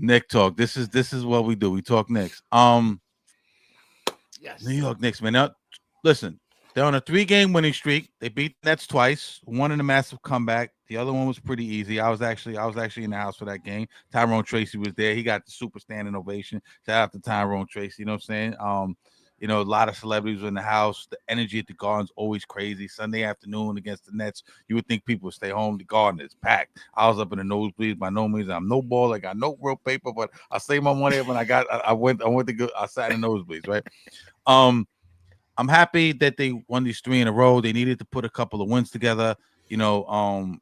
Nick talk. This is what we do. We talk Knicks. New Yes. York Knicks, man. Now, listen, they're on a 3-game winning streak. They beat the Nets twice. One in a massive comeback. The other one was pretty easy. I was actually in the house for that game. Tyrone Tracy was there. He got the super standing ovation. Shout out to Tyrone Tracy. You know what I'm saying? A lot of celebrities were in the house. The energy at the Garden's always crazy. Sunday afternoon against the Nets, you would think people would stay home. The Garden is packed. I was up in the nosebleeds. By no means, I'm no ball. I got no real paper, but I saved my money when I went to go. I sat in the nosebleeds, right? Um, I'm happy that they won these 3 in a row. They needed to put a couple of wins together. You know,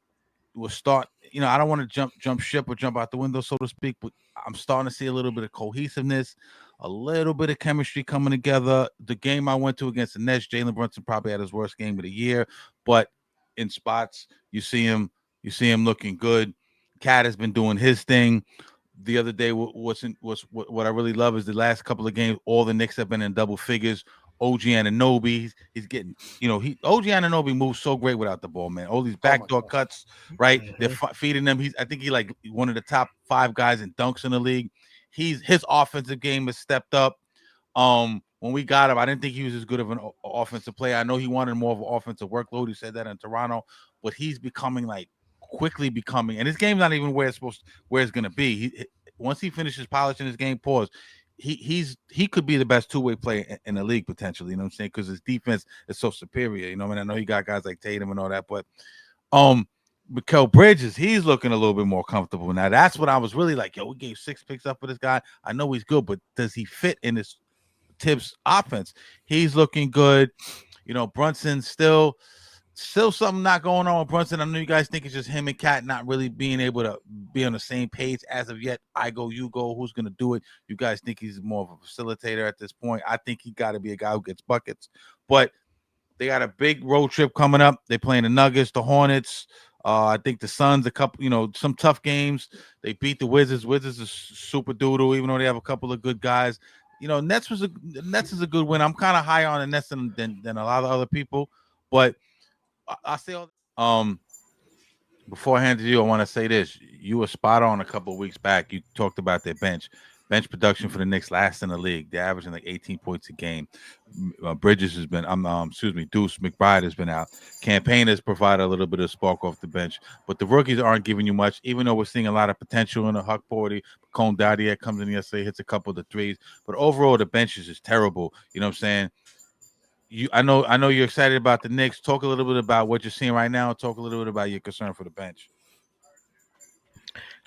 we'll start. I don't want to jump ship or jump out the window, so to speak, but I'm starting to see a little bit of cohesiveness, a little bit of chemistry coming together. The game I went to against the Nets, Jalen Brunson probably had his worst game of the year, but in spots you see him looking good. Cat has been doing his thing. The other day, what I really love is the last couple of games. All the Knicks have been in double figures. OG Anunoby, he's getting, he OG Anunoby moves so great without the ball, man. All these Oh my backdoor God. cuts, right? They're Mhm. feeding them. I think he like one of the top 5 guys in dunks in the league. His offensive game has stepped up. When we got him, I didn't think he was as good of an offensive player. I know he wanted more of an offensive workload. He said that in Toronto, but he's becoming like quickly becoming, and his game's not even where it's gonna be. Once he finishes polishing his game, pause. He could be the best 2-way player in the league potentially. You know what I'm saying? Because his defense is so superior. You know, I know you got guys like Tatum and all that, but um, Mikal Bridges, he's looking a little bit more comfortable now. That's what I was really like. Yo, we gave 6 picks up for this guy. I know he's good, but does he fit in this Tibbs offense? He's looking good. Brunson still something not going on with Brunson. I know you guys think it's just him and Cat not really being able to be on the same page as of yet. I go, you go. Who's gonna do it? You guys think he's more of a facilitator at this point? I think he got to be a guy who gets buckets. But they got a big road trip coming up. They're playing the Nuggets, the Hornets. I think the Suns, a couple, some tough games. They beat the Wizards. Wizards is super doodle, even though they have a couple of good guys. Nets is a good win. I'm kind of higher on the Nets than a lot of other people, but I say all that. Before I hand it to you, I want to say this. You were spot on a couple of weeks back. You talked about their bench. Bench production for the Knicks last in the league. They're averaging like 18 points a game. Bridges has been, Deuce McBride has been out. Campaign has provided a little bit of spark off the bench, but the rookies aren't giving you much, even though we're seeing a lot of potential in the Huck Porty. Cone Dadier comes in yesterday, hits a couple of the threes, but overall, the bench is just terrible. You know what I'm saying? I know you're excited about the Knicks. Talk a little bit about what you're seeing right now. Talk a little bit about your concern for the bench.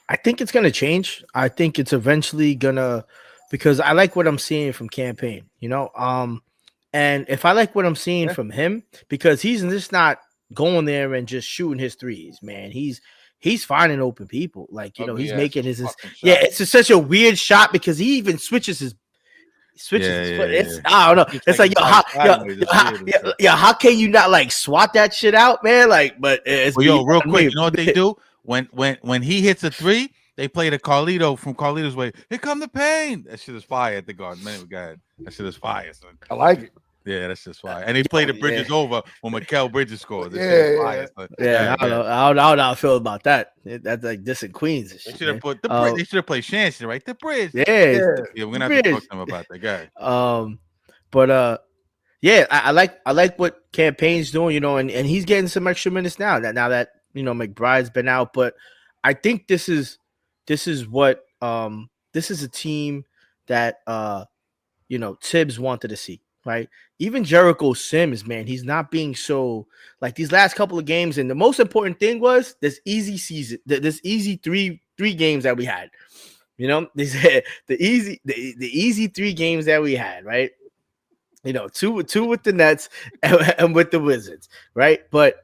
I think it's gonna change. I think it's eventually gonna, because I like what I'm seeing from Campaign. And if I like what I'm seeing Yeah. from him, because he's just not going there and just shooting his threes, man. He's finding open people. Like, Ugly he's ass making his fucking yeah. shot. It's just such a weird shot because he even switches Yeah, his yeah, foot. yeah. It's I don't know. Looks It's like like his body's sideways. It's weird and shit. how can you not like swat that shit out, man? Like, but it's Well, yo, real beyond quick, me. you know what they do when he hits a three? They play the Carlito from Carlito's Way. Here come the pain. That shit is fire at the Garden. Man, go ahead. That shit is fire, son. I like it. Yeah, that's just fire. And they play the Yeah. Bridges over when Mikal Bridges scores. This shit is Yeah, fire, yeah. son. Yeah, I don't know. I don't know how I feel about that. That's like this in Queens and They shit, should have man. put the bridge. They should have played Shancy, right? The bridge. Yeah, it's Yeah. Yeah, we're the gonna have to talk bridge. to them about that guy. But yeah, I like what Campaign's doing, and he's getting some extra minutes now that McBride's been out. But I think this is a team that Tibbs wanted to see, right? Even Jericho Sims, man, he's not being so like these last couple of games. And the most important thing was this easy season, this easy three games that we had. These the easy 3 games that we had, right? Two with the Nets and with the Wizards, right? But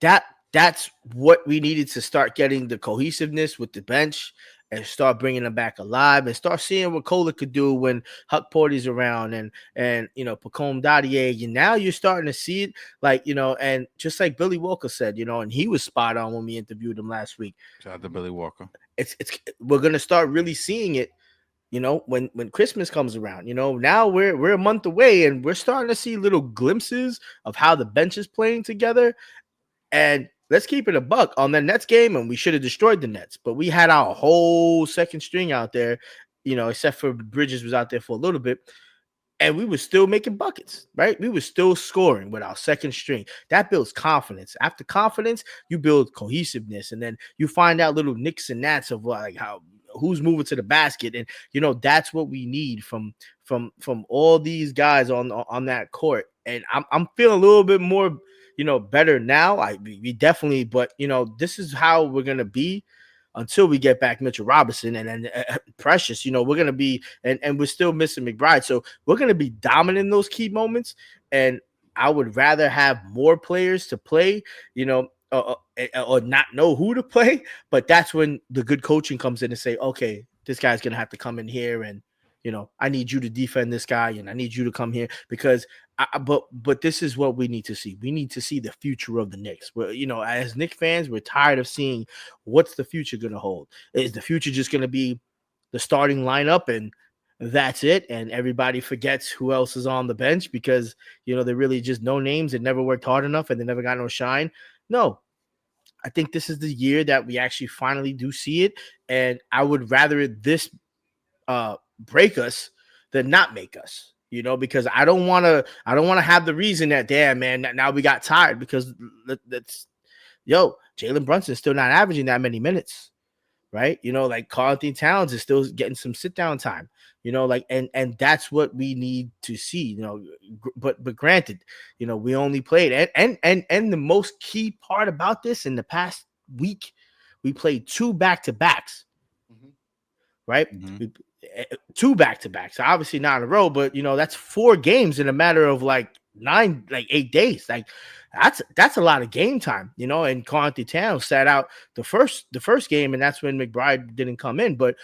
that that's what we needed to start getting the cohesiveness with the bench and start bringing them back alive and start seeing what Cola could do when Huck Porty's around and Pacome Dadier. And now you're starting to see it, like, and just like Billy Walker said, and he was spot on when we interviewed him last week. Shout out to Billy Walker. It's we're gonna start really seeing it when Christmas comes around, now we're a month away and we're starting to see little glimpses of how the bench is playing together. And let's keep it a buck on the Nets game, and we should have destroyed the Nets, but we had our whole second string out there, except for Bridges was out there for a little bit, and we were still making buckets, right? We were still scoring with our second string. That builds confidence. After confidence, you build cohesiveness, and then you find out little nicks and nats of like how who's moving to the basket, and that's what we need from all these guys on that court. And I'm feeling a little bit more, better now. We definitely, but this is how we're gonna be until we get back Mitchell Robinson and then Precious. We're gonna be and we're still missing McBride, so we're gonna be dominant in those key moments. And I would rather have more players to play, or not know who to play. But that's when the good coaching comes in and say, okay, this guy's gonna have to come in here and I need you to defend this guy and I need you to come here because but this is what we need to see. We need to see the future of the Knicks. As Knicks fans, we're tired of seeing what's the future going to hold. Is the future just going to be the starting lineup and that's it, and everybody forgets who else is on the bench because they're really just no names and never worked hard enough and they never got no shine? No, I think this is the year that we actually finally do see it, and I would rather this break us than not make us. Because I don't want to have the reason that damn man now we got tired because that's Jalen Brunson's still not averaging that many minutes, right? Like Karl Anthony Towns is still getting some sit down time, like and that's what we need to see, but granted, we only played and the most key part about this in the past week, we played two back-to-backs, Mhm. right? Mm-hmm. Two back-to-backs, so obviously not in a row, but that's 4 games in a matter of like 8 days. Like that's a lot of game time, and Conti Town sat out the first game, and that's when McBride didn't come in. But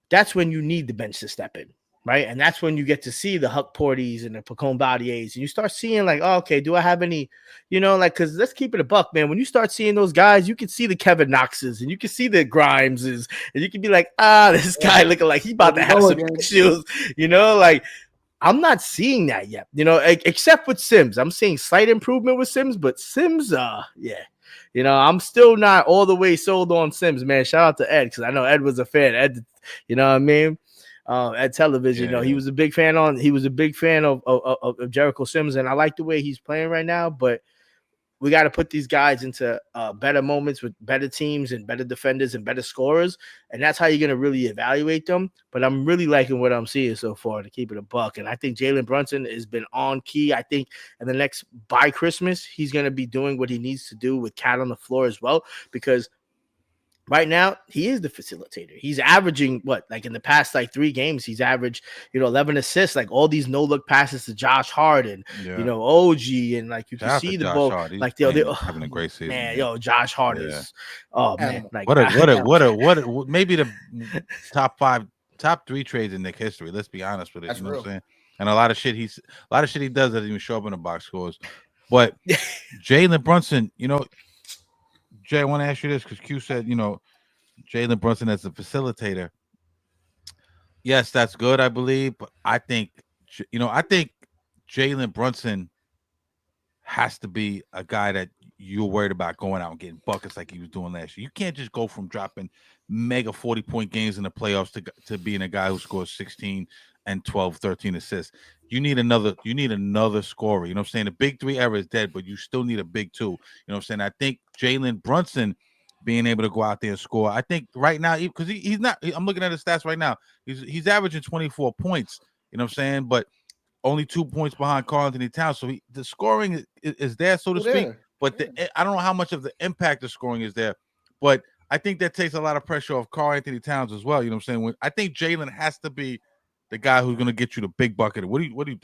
that's when you need the bench to step in, right? And that's when you get to see the Huck Porties and the Pacone Baudier's, and you start seeing like, oh, okay, do I have any, like, because let's keep it a buck, man. When you start seeing those guys, you can see the Kevin Knoxes and you can see the Grimeses, and you can be like, this guy Yeah. looking like he There about to we have go some again. issues, like. I'm not seeing that yet, except with Sims. I'm seeing slight improvement with Sims, but Sims, yeah. I'm still not all the way sold on Sims, man. Shout out to Ed, because I know Ed was a fan. Ed, you know what I mean? At television, Yeah, he yeah. was a big fan of Jericho Sims, and I like the way he's playing right now, but we got to put these guys into better moments with better teams and better defenders and better scorers. And that's how you're going to really evaluate them. But I'm really liking what I'm seeing so far, to keep it a buck. And I think Jalen Brunson has been on key. I think in the next by Christmas, he's going to be doing what he needs to do with Cat on the floor as well, because right now he is the facilitator. He's averaging what, like in the past like 3 games, he's averaged 11 assists, like all these no look passes to Josh Hart and Yeah. OG, and like you can Shout out to see the Josh ball, Hart. He's like they playing, oh, having a great season. man, Yeah. Josh Hart Yeah. is, oh man, And like and Maybe the top five, top 3 trades in Nick history. Let's be honest with it. that's You know what I'm real. saying? And a lot of shit he does doesn't even show up in the box scores. But Jalen Brunson, Jay, I want to ask you this because Q said, Jalen Brunson as a facilitator. Yes, that's good, I believe. But I think Jalen Brunson has to be a guy that you're worried about going out and getting buckets like he was doing last year. You can't just go from dropping mega 40-point games in the playoffs to being a guy who scores 16 and 12, 13 assists. You need another scorer. You know what I'm saying? The big three era is dead, but you still need a big two. You know what I'm saying? I think Jalen Brunson being able to go out there and score. I think right now, because he's not, I'm looking at his stats right now. He's averaging 24 points. You know what I'm saying? But only 2 points behind Karl Anthony Towns. So the scoring is there, so to Still speak. there. But Yeah. I don't know how much of the impact of scoring is there. But I think that takes a lot of pressure off Karl Anthony Towns as well. You know what I'm saying? I think Jalen has to be the guy who's going to get you the big bucket. What do you think?